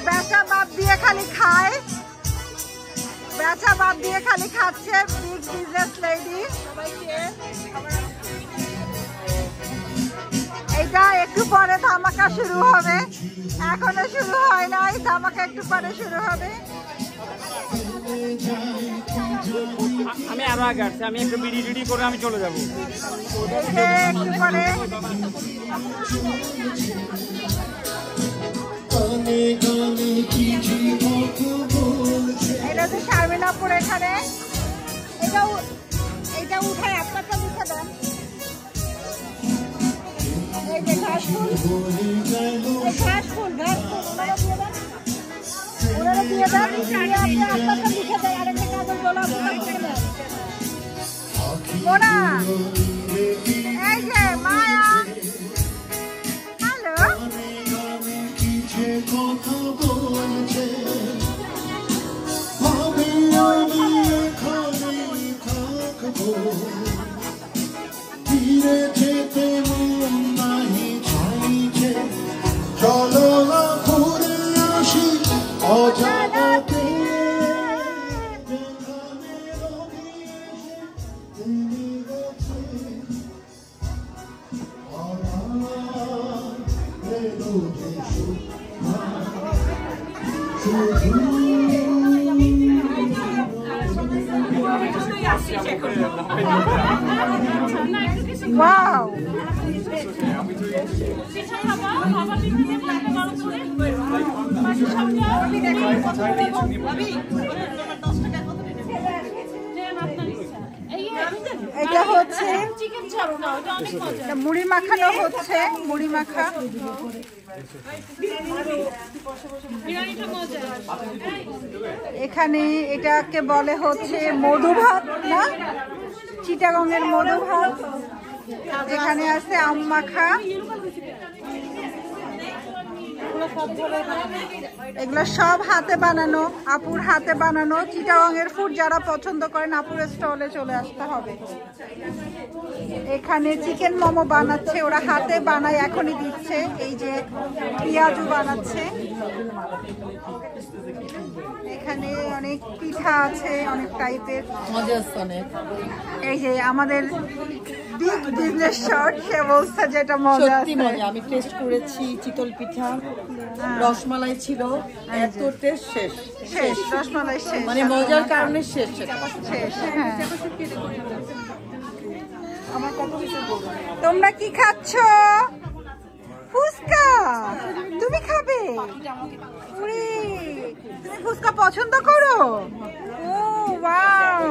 বেচা বাদ দিয়ে খালি খায়, বেচা বাদ দিয়ে খালি খাচ্ছে বিগ বিজনেস লেডি। এটা একটু পরে ধামাকা শুরু হবে, এখনো শুরু হয় নাই, ধামাকা একটু পরে শুরু হবে। আমি আরো আগে আসছি, আমি একটু বিড়ি টিডি করে আমি চলে যাবো একটু পরে। এটা তো শারমিনাপুর, এখানে এটা উঠায় আপনারটা লিখে দেন। এই যে ঘাস ফুল, ঘাস ফুল, ঘাস ফুল ওনারা দিয়ে দেন, আপনি আপনারটা লিখে দেন। আরেকটা কাগজ গোলা লিখে দেন। মোনা, এই যে মায়া, হ্যালো, চলো না ঘুরে আসি অজানাতে। ওয়াও, এটা হচ্ছে মুড়ি মাখানো হচ্ছে, মুড়ি মাখা। এখানে এটাকে বলে হচ্ছে মধু ভাত, না চিটাগংয়ের মধু ভাত। এখানে আছে আম মাখা, এগুলো সব হাতে বানানো, আপুর হাতে বানানো। চিটাগংয়ের ফুড যারা পছন্দ করেন আপুর স্টলে চলে আসতে হবে। এখানে চিকেন মোমো বানাচ্ছে, ওরা হাতে বানায়, এখনই দিচ্ছে। এই যে পেঁয়াজু বানাচ্ছে। এখানে অনেক পিঠা আছে, অনেক টাইপের। এই যে আমাদের বিগ বিজনেস শট, সে বলছে যেটা মজা আছে। আমি টেস্ট করেছি, চিতল পিঠা, রসমালাই ছিল, এত টেস্ট শেষ শেষ, রসমালাই শেষ, মানে মজার কারণে শেষ শেষ। হ্যাঁ, তোমরা কি খাচ্ছ? ফুচকা। তুমি খাবে? তুমি ফুচকা পছন্দ করো? ও ওয়াও।